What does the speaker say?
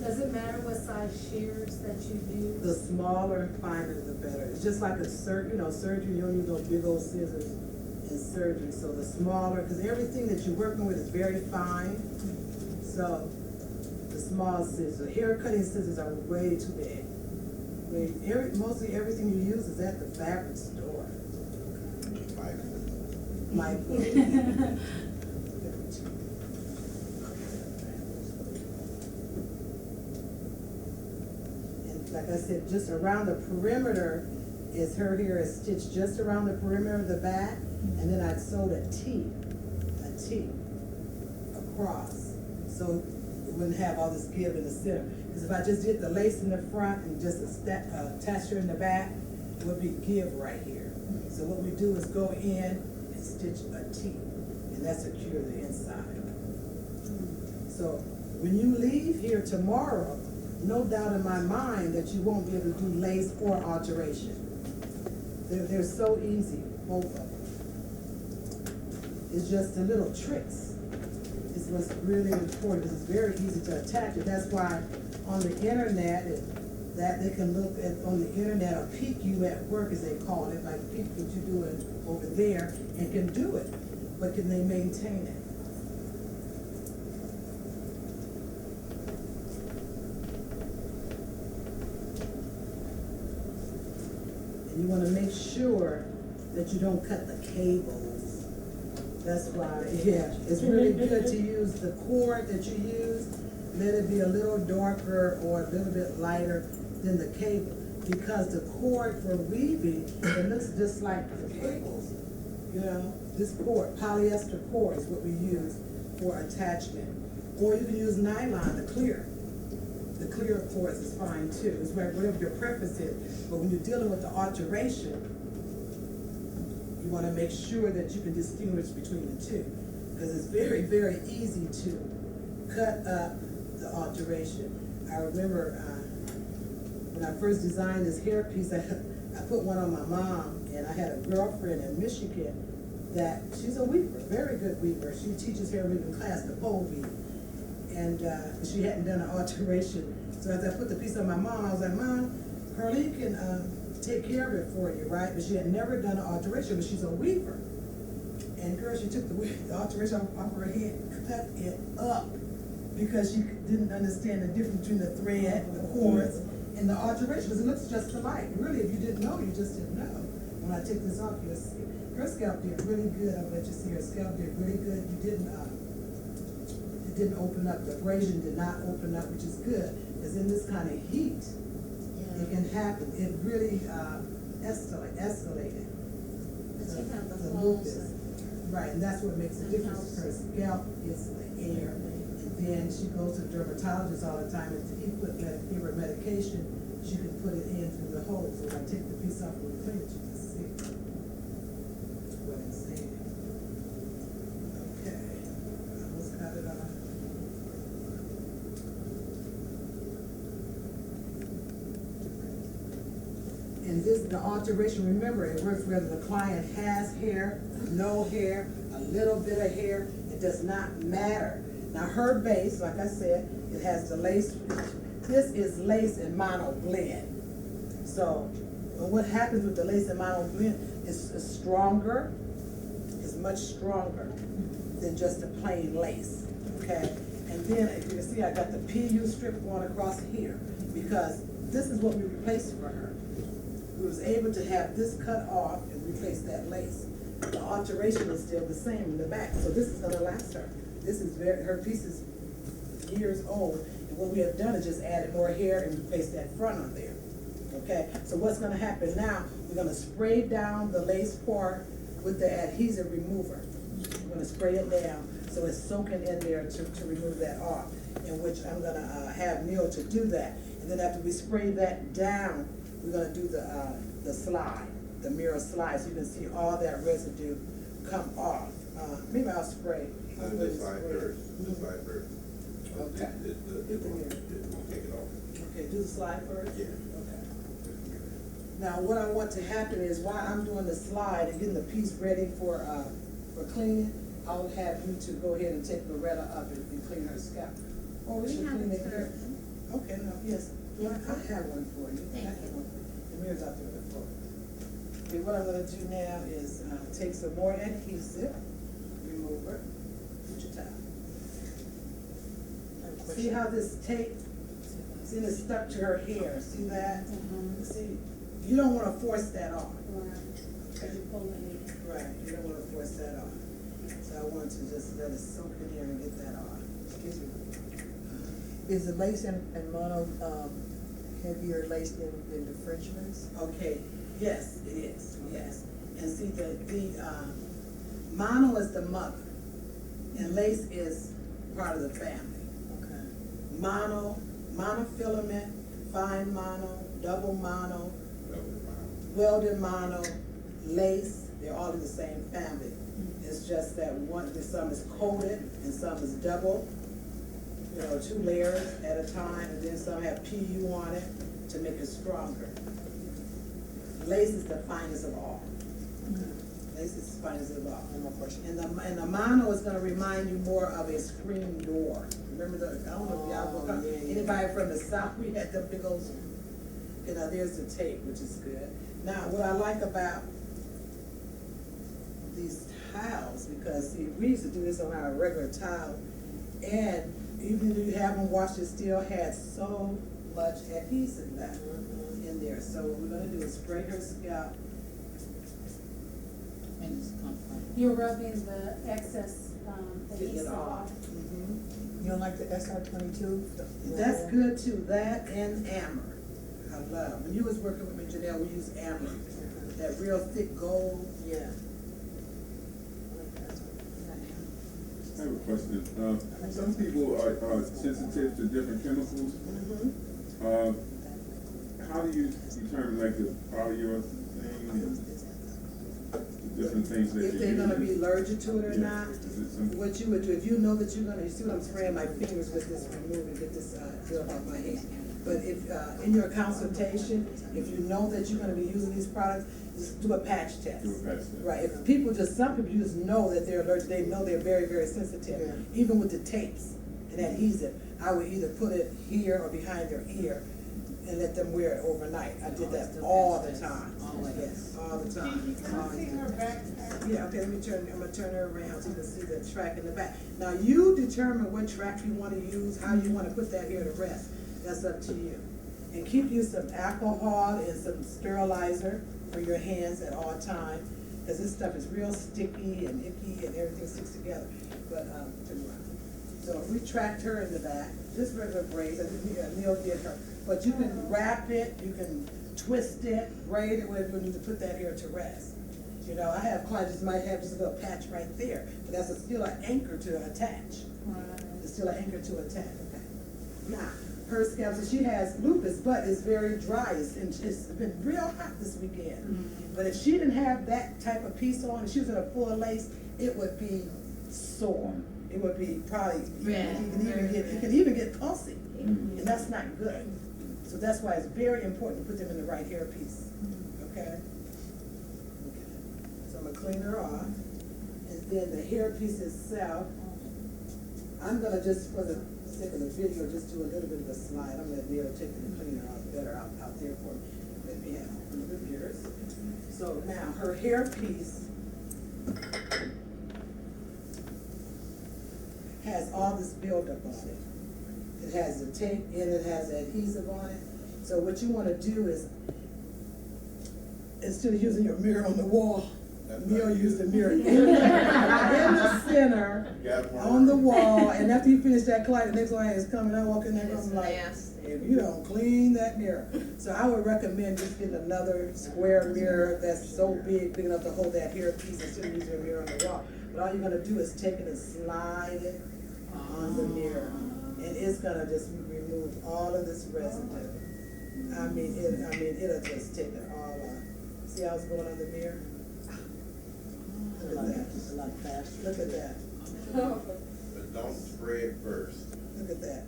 Does it matter what size shears that you use? The smaller and finer, the better. It's just like a surgery, you don't use those big old scissors in surgery. So the smaller, because everything that you're working with is very fine. So the small scissors, hair cutting scissors are way too big. Mostly everything you use is at the fabric store. Like, and like I said, just around the perimeter her hair is stitched just around the perimeter of the back, and then I'd sewed a T across, so it wouldn't have all this give in the center. Because if I just did the lace in the front and just attach her in the back, it would be give right here. So what we do is go in and stitch a T, and that secures the inside. So when you leave here tomorrow, no doubt in my mind that you won't be able to do lace or alteration. They're so easy, both of them. It's just the little tricks. It's what's really important, because it's very easy to attach it. That's why on the internet, that they can look at on the internet or peek you at work, as they call it, like peek what you're doing over there, and can do it. But can they maintain it? And you want to make sure that you don't cut the cables. That's why, yeah, it's really good to use the cord that you use. Let it be a little darker or a little bit lighter than the cable, because the cord for weaving, it looks just like the cables. You know, this cord, polyester cord, is what we use for attachment. Or you can use nylon, the clear. The clear cords is fine too. It's whatever your preference is. But when you're dealing with the alteration, you want to make sure that you can distinguish between the two, because it's very, very easy to cut up the alteration. I remember when I first designed this hairpiece, I put one on my mom, and I had a girlfriend in Michigan that she's a weaver, very good weaver. She teaches hair weaving class, the pole weave, and she hadn't done an alteration. So as I put the piece on my mom, I was like, Mom, Carly can take care of it for you, right? But she had never done an alteration, but she's a weaver. And girl, she took the alteration off her head, cut it up, because she didn't understand the difference between the thread, the cords, and the alteration, because it looks just alike. Really, if you didn't know, you just didn't know. When I take this off, you'll see. Her scalp did really good. I'll let you see her scalp did really good. It didn't open up. The abrasion did not open up, which is good, because in this kind of heat, it can happen. It really escalated. But you have the lupus. Right, and that's what makes a difference. Her scalp gets the air. And then she goes to the dermatologist all the time, and if he give her medication, she can put it in through the hole. So if I take the piece off and we clean it, you can see what I'm saying. Okay, I almost got it off. And the alteration, remember, it works whether the client has hair, no hair, a little bit of hair, it does not matter. Now her base, like I said, it has the lace. This is lace and mono blend. So what happens with the lace and mono blend is stronger, is much stronger than just a plain lace, okay? And then if you can see, I got the PU strip going across here, because this is what we replaced for her. We was able to have this cut off and replace that lace. The alteration is still the same in the back, so this is gonna last her. This is her piece is years old, and what we have done is just added more hair and replaced that front on there. Okay, so what's gonna happen now, we're gonna spray down the lace part with the adhesive remover. We're gonna spray it down so it's soaking in there to remove that off, in which I'm gonna have Neil to do that. And then after we spray that down, we're gonna do the slide, the mirror slide, so you can see all that residue come off. Maybe I'll spray. Do the slide first. Do the slide first. Okay. It won't take it off. Okay, do the slide first? Yeah. Okay. Now, what I want to happen is, while I'm doing the slide and getting the piece ready for cleaning, I'll have you to go ahead and take Loretta up and clean her scalp. Oh, we should clean it here. Okay, no, yes, well, I have one for you. Thank I have you. one for you. The mirror's out there on the floor. Okay, what I'm gonna do now is, take some more adhesive remover, put your towel. See how this tape, see this stuck to her hair, see that? Mhm. See, you don't wanna force that on. Right. Okay. You pull it in. Right, you don't wanna force that on. So I want to just let it soak in here and get that on. Excuse me. Is the lace and mono, heavier lace than the French lace? Okay, yes, it is, yes. And see, the mono is the mother, and lace is part of the family. Okay. Monofilament, fine mono, double mono, Double round. welded mono, lace, they're all in the same family. It's just that some is coated and some is double, 2 layers at a time, and then some have PU on it to make it stronger. Lace is the finest of all. Lace is the finest of all. No more questions. And the mono is gonna remind you more of a screen door. Remember I don't know if y'all, Oh, yeah. anybody from the south, we had the big old, there's the tape, which is good. Now, what I like about these tiles, because see, we used to do this on our regular tile, and even if you haven't washed, it still had so much adhesive left in there. So what we're gonna do is spray her scalp. And it's comfortable. You're rubbing the excess, Get it adhesive off. off. You don't like the SR22? That's good too, that and amber. I love, when you was working with me, Janelle, we used amber, that real thick gold. Yeah. I have a question. Some people are sensitive to different chemicals. How do you determine like the polyurethane and the different things that you If use? they're gonna be allergic to it or Yeah. not, Is it some- what you would do, if you know that you're gonna, you see what I'm spraying my fingers with this remover, get this, dirt off my hand. But if, in your consultation, if you know that you're gonna be using these products, just do a patch test. Do a patch test. Right, if people some people just know that they're allergic, they know they're very, very sensitive. Yeah. Even with the tapes and adhesive, I would either put it here or behind their ear and let them wear it overnight. I did that all the time. Yes, all the time. Yeah, okay, I'm gonna turn her around so you can see the track in the back. Now, you determine what track you wanna use, how you wanna put that here to rest. That's up to you. And keep you some alcohol and some sterilizer for your hands at all times, cause this stuff is real sticky and icky and everything sticks together. But, turn around. So retract her in the back, just regular braids, I think Neil did her. But you can wrap it, you can twist it, braid it, whatever you need to put that here to rest. I have clients that might have just a little patch right there, but that's still an anchor to attach. It's still an anchor to attach, okay. Now, her scalp, so she has lupus, but it's very dry, it's been real hot this weekend. But if she didn't have that type of piece on, if she was in a full lace, it would be sore. It would be probably, it can even get pulsy, and that's not good. So that's why it's very important to put them in the right hair piece, okay? So I'm gonna clean her off, and then the hair piece itself, I'm gonna just, for the sake of the video, just do a little bit of a slide. I'm gonna be able to take the cleaner out better out there for me. Let me have a little bit yours. So now, her hair piece has all this buildup on it. It has the tape and it has the adhesive on it. So what you wanna do is, instead of using your mirror on the wall, Neil used the mirror in the center, on the wall, and after you finish that client, the next one is coming, I walk in there, I'm like, if you don't clean that mirror. So I would recommend just getting another square mirror that's so big enough to hold that hair piece instead of using a mirror on the wall. But all you're gonna do is take it and slide it on the mirror, and it's gonna just remove all of this residue. It'll just take it all off. See how it's going on the mirror? Look at that. It's a lot faster. Look at that. But don't spray it first. Look at that.